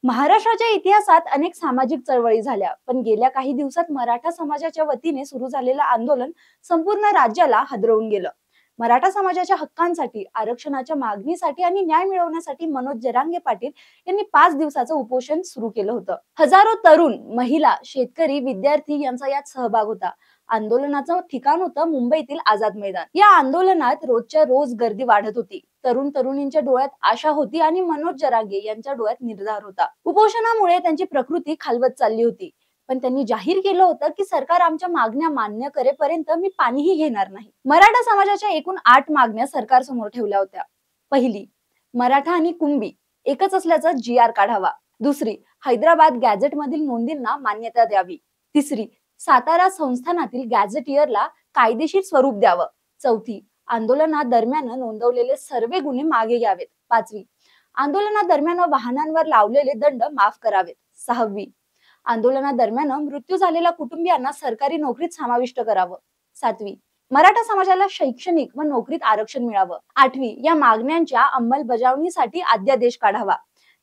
महाराष्ट्राच्या इतिहासात अनेक सामाजिक चळवळी झाल्या, पण गेल्या काही दिवसात मराठा समाजाच्या वतीने सुरू झालेलं आंदोलन संपूर्ण राज्याला हादरवून गेलं. मराठा समाजाच्या हक्कांसाठी, आरक्षणाच्या मागणीसाठी आणि न्याय मिळवण्यासाठी मनोज जरांगे पाटील यांनी 5 दिवसाचं उपोषण सुरू केलं होतं. हजारो तरुण, महिला, शेतकरी, विद्यार्थी यांचा यात सहभाग होता. आंदोलनाचं ठिकाण होतं मुंबईतील आझाद मैदान. या आंदोलनात रोजच्या रोज गर्दी वाढत होती. तरुण तरुणींच्या डोळ्यात आशा होती आणि मनोज जरांगे यांच्या डोळ्यात निर्धार होता. उपोषणामुळे त्यांची प्रकृती खालवत चालली होती, पण त्यांनी जाहीर केलं होतं की सरकार आमच्या मागण्या मान्य करेपर्यंत मी पाणीही घेणार नाही. मराठा समाजाच्या एकूण 8 मागण्या सरकार समोर ठेवल्या होत्या. पहिली, मराठा आणि कुंभी एकच असल्याचा GR काढावा. दुसरी, हैदराबाद गॅझेट मधील नोंदींना मान्यता द्यावी. तिसरी, सातारा संस्थानातील गॅझेटियरला कायदेशीर स्वरूप द्यावं. चौथी, आंदोलनादरम्यान नोंदवलेले सर्व गुन्हे मागे घ्यावेत. पाचवी, आंदोलनादरम्यान वाहनांवर लावलेले दंड माफ करावेत. सहावी, आंदोलनादरम्यान मृत्यू झालेल्या कुटुंबियांना सरकारी नोकरीत समाविष्ट करावं. सातवी, मराठा समाजाला शैक्षणिक व नोकरीत आरक्षण मिळावं. आठवी, या मागण्यांच्या अंमलबजावणीसाठी अध्यादेश काढावा.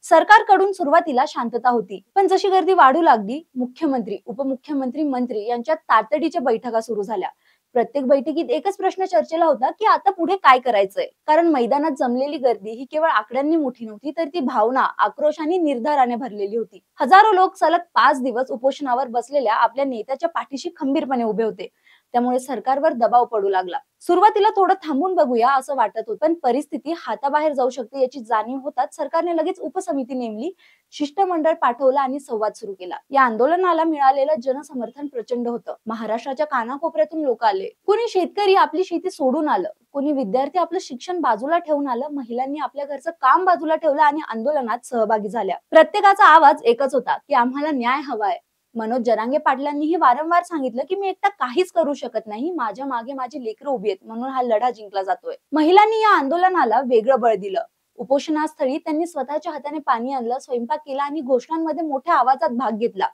सरकारकडून सुरुवातीला शांतता होती, पण जशी गर्दी वाढू लागली, मुख्यमंत्री, उपमुख्यमंत्री, मंत्री यांच्यात तातडीच्या बैठका सुरू झाल्या. प्रत्येक बैठकीत एकच प्रश्न चर्चेला होता की आता पुढे काय करायचंय. कारण मैदानात जमलेली गर्दी ही केवळ आकड्यांनी मोठी नव्हती, तर ती भावना, आक्रोश आणि निर्धाराने भरलेली होती. हजारो लोक सलग 5 दिवस उपोषणावर बसलेल्या आपल्या नेत्याच्या पाठीशी खंबीरपणे उभे होते. त्यामुळे सरकारवर दबाव पडू लागला. सुरुवातीला थोडं थांबून बघूया असं वाटत होतं, पण परिस्थिती हाताबाहेर जाऊ शकते याची जाणीव होताच सरकारने लगेच उपसमिती नेमली, शिष्टमंडळ पाठवलं आणि संवाद सुरू केला. या आंदोलनाला मिळालेलं जनसमर्थन प्रचंड होतं. महाराष्ट्राच्या कानाकोपऱ्यातून लोक आले. कोणी शेतकरी आपली शेती सोडून आलं, कोणी विद्यार्थी आपलं शिक्षण बाजूला ठेवून आलं, महिलांनी आपल्या घरचं काम बाजूला ठेवलं आणि आंदोलनात सहभागी झाल्या. प्रत्येकाचा आवाज एकच होता की आम्हाला न्याय हवाय. मनोज जरांगे पाटलांनीही वारंवार सांगितलं की मी एकटा काहीच करू शकत नाही, माझ्या मागे माझी लेकरं उभी आहेत, म्हणून हा लढा जिंकला जातोय. महिलांनी या आंदोलनाला वेगळं बळ दिलं. उपोषणास्थळी त्यांनी स्वतःच्या हाताने पाणी आणलं, स्वयंपाक केला आणि घोषणांमध्ये मोठ्या आवाजात भाग घेतला.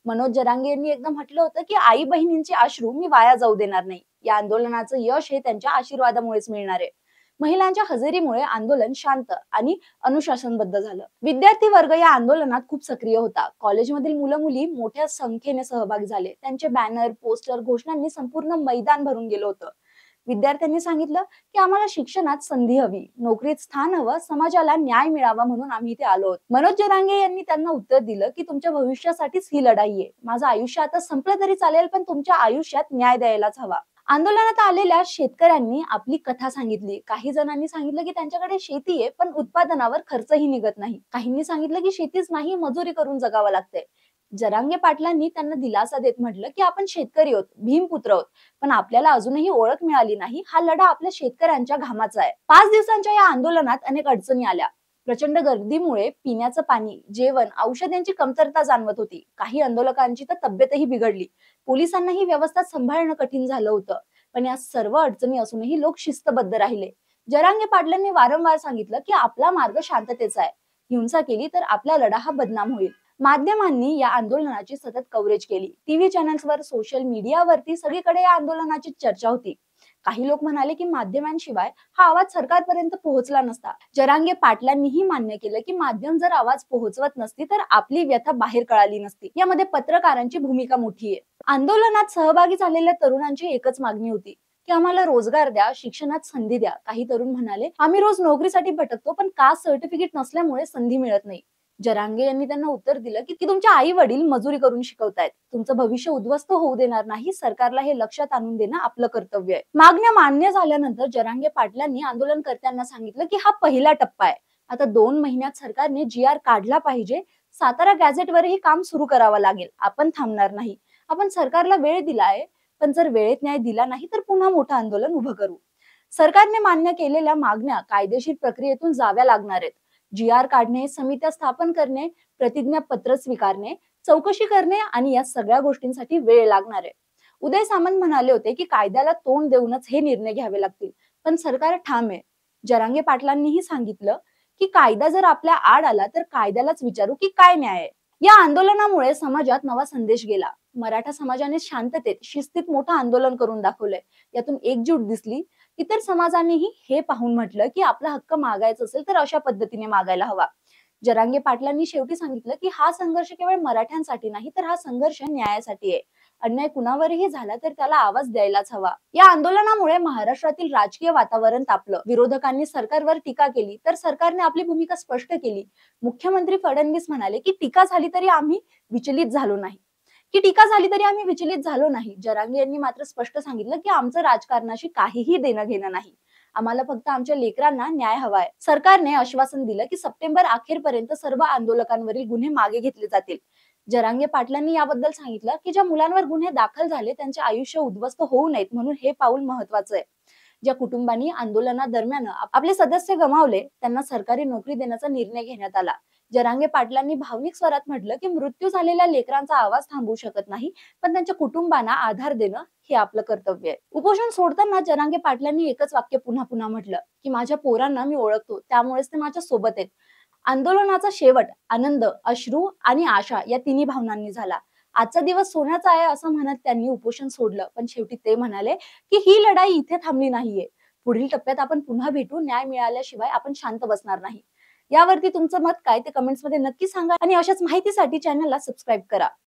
मनोज जरांगे यांनी एकदम म्हटलं होतं की आई बहिणींचे अश्रू मी वाया जाऊ देणार नाही. या आंदोलनाचं यश हे त्यांच्या आशीर्वादामुळेच मिळणार आहे. महिलांच्या हजेरीमुळे आंदोलन शांत आणि अनुशासनबद्ध झालं. विद्यार्थी वर्ग या आंदोलनात खूप सक्रिय होता. कॉलेजमधील मुलं मुली मोठ्या संख्येने सहभागी झाले. त्यांचे बॅनर, पोस्टर, घोषणांनी संपूर्ण मैदान भरून गेलं होतं. विद्यार्थ्यांनी सांगितलं की आम्हाला शिक्षणात संधी हवी, नोकरीत स्थान हवं, समाजाला न्याय मिळावा, म्हणून आम्ही इथे आलो आहोत. मनोज जरांगे यांनी त्यांना उत्तर दिलं की तुमच्या भविष्यासाठीच ही लढाई आहे. माझं आयुष्य आता संपलं तरी चालेल, पण तुमच्या आयुष्यात न्याय द्यायलाच हवा. आंदोलनात आलेल्या शेतकऱ्यांनी आपली कथा सांगितली. काही जणांनी सांगितलं की त्यांच्याकडे शेती आहे, पण उत्पादनावर खर्चही निघत नाही. काहींनी सांगितलं की शेतीच नाही, मजुरी करून जगावं लागतंय. जरांगे पाटलांनी त्यांना दिलासा देत म्हटलं की आपण शेतकरी आहोत, भीमपुत्र आहोत, पण आपल्याला अजूनही ओळख मिळाली नाही. हा लढा आपल्या शेतकऱ्यांच्या घामाचा आहे. 5 दिवसांच्या या आंदोलनात अनेक अडचणी आल्या. प्रचंड गर्दीमुळे पिण्याचं पाणी, जेवण, औषध यांची कमतरता जाणवत होती. काही आंदोलकांची तर तब्येतही बिघडली. पोलिसांना ही व्यवस्था सांभाळणं कठीण झालं होतं. पण या सर्व अडचणी असूनही लोक शिस्तबद्ध राहिले. जरांगे पाटलांनी वारंवार सांगितलं की आपला मार्ग शांततेचा आहे. हिंसा केली तर आपला लढा हा बदनाम होईल. माध्यमांनी या आंदोलनाची सतत कव्हरेज केली. टीव्ही चॅनल्सवर, सोशल मीडियावरती सगळीकडे या आंदोलनाची चर्चा होती. काही लोक म्हणाले की माध्यमांशिवाय हा आवाज सरकारपर्यंत पोहोचला नसता. जरांगे पाटलांनीही मान्य केलं की माध्यम जर आवाज पोहोचवत नसती तर आपली व्यथा बाहेर कळाली नसती. यामध्ये पत्रकारांची भूमिका मोठी आहे. आंदोलनात सहभागी झालेल्या तरुणांची एकच मागणी होती की आम्हाला रोजगार द्या, शिक्षणात संधी द्या. काही तरुण म्हणाले आम्ही रोज नोकरीसाठी भटकतो, पण कास्ट सर्टिफिकेट नसल्यामुळे संधी मिळत नाही. जरांगे यांनी त्यांना उत्तर दिलं की तुमच्या आई वडील मजुरी करून शिकवतायत, तुमचं भविष्य उद्ध्वस्त होऊ देणार नाही. सरकारला हे लक्षात आणून देणं आपलं कर्तव्य आहे. मागण्या मान्य झाल्यानंतर जरांगे पाटलांनी आंदोलनकर्त्यांना सांगितलं की हा पहिला टप्पा आहे. आता 2 महिन्यात सरकारने GR काढला पाहिजे. सातारा गॅझेटवरही काम सुरू करावं लागेल. आपण थांबणार नाही. आपण सरकारला वेळ दिलाय, पण जर वेळेत न्याय दिला नाही तर पुन्हा मोठं आंदोलन उभं करू. सरकारने मान्य केलेल्या मागण्या कायदेशीर प्रक्रियेतून जाव्या लागणार आहेत. GR काढणे, समित्या स्थापन करणे, प्रतिज्ञापत्र स्वीकारणे, चौकशी करणे आणि या सगळ्या गोष्टींसाठी वेळ लागणार आहे. उदय सामंत म्हणाले होते की कायद्याला तोंड देऊनच हे निर्णय घ्यावे लागतील, पण सरकार ठाम आहे. जरांगे पाटलांनीही सांगितलं की कायदा जर आपल्या आड आला तर कायद्यालाच विचारू की काय न्याय आहे. या आंदोलनामुळे समाजात नवा संदेश गेला. मराठा समाजाने शांततेत, शिस्तीत मोठं आंदोलन करून दाखवलंय. यातून एकजूट दिसली. इतर समाजानेही हे पाहून म्हटलं की आपला हक्क मागायचा असेल तर अशा पद्धतीने मागायला हवा. जरांगे पाटलांनी शेवटी सांगितलं की हा संघर्ष केवळ मराठ्यांसाठी नाही, तर हा संघर्ष न्यायासाठी आहे. अन्याय कुणावरही झाला तर त्याला आवाज द्यायलाच हवा. या आंदोलनामुळे महाराष्ट्रातील राजकीय वातावरण तापलं. विरोधकांनी सरकारवर टीका केली तर सरकारने आपली भूमिका स्पष्ट केली. मुख्यमंत्री फडणवीस म्हणाले की टीका झाली तरी आम्ही विचलित झालो नाही. जरांगे यांनी मात्र स्पष्ट सांगितलं की आमचं राजकारणाशी काहीही देणं घेणं नाही. आम्हाला फक्त आमच्या लेकरांना न्याय हवाय. सरकारने आश्वासन दिलं की सप्टेंबर अखेरपर्यंत सर्व आंदोलकांवरील गुन्हे मागे घेतले जातील. जरांगे पाटलांनी याबद्दल सांगितलं की ज्या मुलांवर गुन्हे दाखल झाले त्यांचे आयुष्य उद्ध्वस्त होऊ नयेत म्हणून हे पाऊल महत्वाचं आहे. ज्या कुटुंबांनी आंदोलनादरम्यान आपले सदस्य गमावले त्यांना सरकारी नोकरी देण्याचा निर्णय घेण्यात आला. जरांगे पाटलांनी भावनिक स्वरात म्हटलं की मृत्यू झालेल्या लेकरांचा आवाज थांबवू शकत नाही, पण त्यांच्या कुटुंबांना आधार देणं हे आपलं कर्तव्य आहे. उपोषण सोडताना जरांगे पाटलांनी एकच वाक्य पुन्हा पुन्हा म्हटलं की माझ्या पोरांना मी ओळखतो, त्यामुळेच ते माझ्या सोबत आहेत. आंदोलनाचा शेवट आनंद, अश्रू आणि आशा या तिन्ही भावनांनी झाला. आजचा दिवस सोन्याचा आहे असं म्हणत त्यांनी उपोषण सोडलं, पण शेवटी ते म्हणाले की ही लढाई इथे थांबली नाहीये. पुढील टप्प्यात आपण पुन्हा भेटू. न्याय मिळाल्याशिवाय आपण शांत बसणार नाही. यावरती तुमचं मत काय ते कमेंट्स मध्ये नक्की सांगा आणि अशाच माहितीसाठी चॅनलला सबस्क्राईब करा.